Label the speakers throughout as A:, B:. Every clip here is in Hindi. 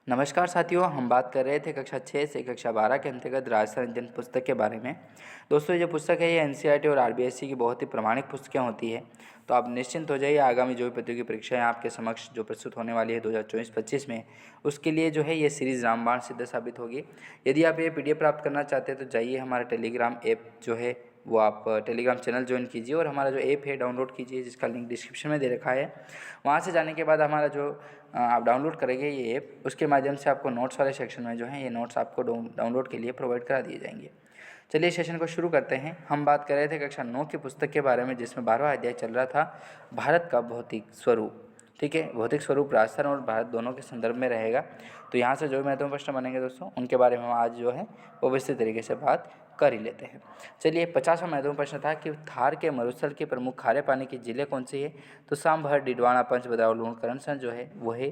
A: नमस्कार साथियों, हम बात कर रहे थे कक्षा 6 से कक्षा 12 के अंतर्गत राजस्थान अध्ययन पुस्तक के बारे में। दोस्तों, जो पुस्तक है ये एनसीईआरटी और आरबीएसई की बहुत ही प्रमाणिक पुस्तकें होती है। तो आप निश्चिंत हो जाइए, आगामी जो भी प्रतियोगी परीक्षाएं आपके समक्ष जो प्रस्तुत होने वाली है 2024-25 में, उसके लिए जो है ये सीरीज़ रामबाण सिद्ध साबित होगी। यदि आप ये पीडीएफ प्राप्त करना चाहते हैं तो जाइए हमारा टेलीग्राम ऐप जो है वो आप टेलीग्राम चैनल ज्वाइन कीजिए और हमारा जो ऐप है डाउनलोड कीजिए, जिसका लिंक डिस्क्रिप्शन में दे रखा है। वहाँ से जाने के बाद हमारा जो आप डाउनलोड करेंगे ये ऐप, उसके माध्यम से आपको नोट्स वाले सेक्शन में जो है ये नोट्स आपको डाउनलोड के लिए प्रोवाइड करा दिए जाएंगे। चलिए सेशन को शुरू करते हैं। हम बात कर रहे थे कक्षा 9 की पुस्तक के बारे में, जिसमें 12वां अध्याय चल रहा था भारत का भौतिक स्वरूप। ठीक है, भौतिक स्वरूप राजस्थान और भारत दोनों के संदर्भ में रहेगा। तो यहाँ से जो भी महत्वपूर्ण प्रश्न बनेंगे दोस्तों, उनके बारे में हम आज जो है वो विस्तृत तरीके से बात कर ही लेते हैं। चलिए, 50वां महत्वपूर्ण प्रश्न था कि थार के मरुस्थल के प्रमुख खारे पानी की जिले कौन सी है। तो सांभर, डिडवाना, पंच, बदायूं, लूण, करमसद जो है वो है।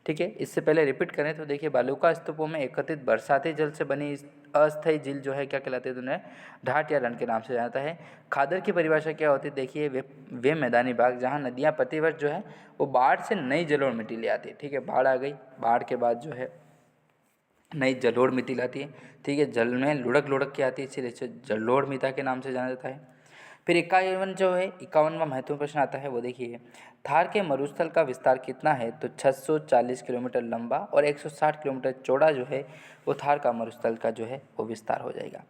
A: ठीक है, इससे पहले रिपीट करें तो देखिए, बालुका स्तूपों में एकत्रित बरसाती जल से बनी अस्थायी झील जो है क्या कहलाती है, तो उन्हें ढाट या रण के नाम से जाता है। खादर की परिभाषा क्या होती है, देखिए वे मैदानी भाग जहाँ नदियाँ प्रतिवर्ष जो है वो बाढ़ से नई जलोढ़ मिट्टी ले आती है। ठीक है, बाढ़ आ गई, बाढ़ के बाद जो है नई जलोढ़ मिट्टी लाती है। ठीक है, जल में लुढ़क लुढ़क के आती है, इसीलिए इसे जलोढ़ मृदा के नाम से जाना जाता है। फिर 51वां महत्वपूर्ण प्रश्न आता है, वो देखिए, थार के मरुस्थल का विस्तार कितना है। तो 640 किलोमीटर लंबा और 160 किलोमीटर चौड़ा जो है वो थार का मरुस्थल का जो है वो विस्तार हो जाएगा।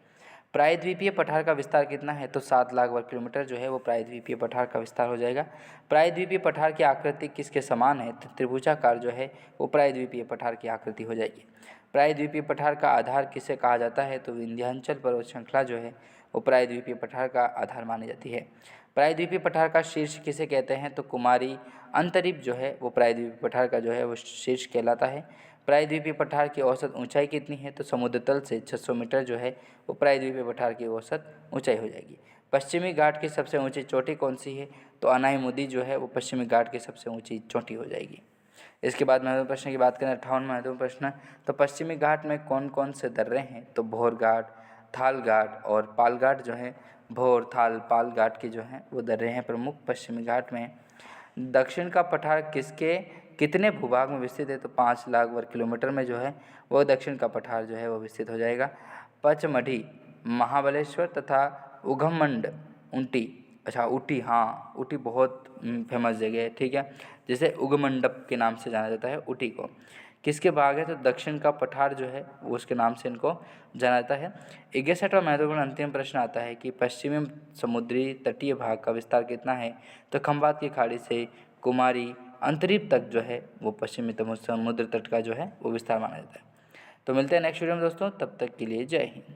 A: प्रायद्वीपीय पठार का विस्तार कितना है। तो 7 लाख वर्ग किलोमीटर जो है वो प्रायद्वीपीय पठार का विस्तार हो जाएगा। प्रायद्वीपीय पठार की आकृति किसके समान है। तो त्रिभुजाकार जो है वो प्रायद्वीपीय पठार की आकृति हो जाएगी। प्रायद्वीपीय पठार का आधार किसे कहा जाता है। तो विंध्याचल पर्वत श्रृंखला जो है वो प्रायद्वीपीय पठार का आधार मानी जाती है। प्रायद्वीपीय पठार का शीर्ष किसे कहते हैं। तो कुमारी अंतरीप जो है वो प्रायद्वीपीय पठार का जो है वो शीर्ष कहलाता है। प्रायद्वीपीय पठार की औसत ऊंचाई कितनी है। तो समुद्र तल से 600 मीटर जो है वो प्रायद्वीपीय पठार की औसत ऊंचाई हो जाएगी। पश्चिमी घाट की सबसे ऊंची चोटी कौन सी है। तो अनाईमुदी जो है वो पश्चिमी घाट की सबसे ऊंची चोटी हो जाएगी। इसके बाद महत्वपूर्ण प्रश्न की बात करें, 58वां महत्वपूर्ण प्रश्न, तो पश्चिमी घाट में कौन कौन से दर्रे हैं। तो भौर घाट, थाल घाट और पाल घाट जो है, भौर, थाल, पाल घाट की जो है वो दर्रे हैं प्रमुख पश्चिमी घाट में। दक्षिण का पठार किसके कितने भूभाग में विस्तृत है। तो 5 लाख वर्ग किलोमीटर में जो है वो दक्षिण का पठार जो है वो विस्तृत हो जाएगा। पचमढ़ी, महाबलेश्वर तथा उगमंड, ऊटी, अच्छा ऊटी, हाँ ऊटी बहुत फेमस जगह है। ठीक है, जिसे उगमंडप के नाम से जाना जाता है ऊटी को। किसके भाग है। तो दक्षिण का पठार जो है वो उसके नाम से इनको जाना जाता है। 61वां महत्वपूर्ण अंतिम प्रश्न आता है कि पश्चिमी समुद्री तटीय भाग का विस्तार कितना है। तो खंबात की खाड़ी से कुमारी अंतरीप तक जो है वो पश्चिमी समुद्र तट का जो है वो विस्तार माना जाता है। तो मिलते हैं नेक्स्ट वीडियो में दोस्तों, तब तक के लिए जय हिंद।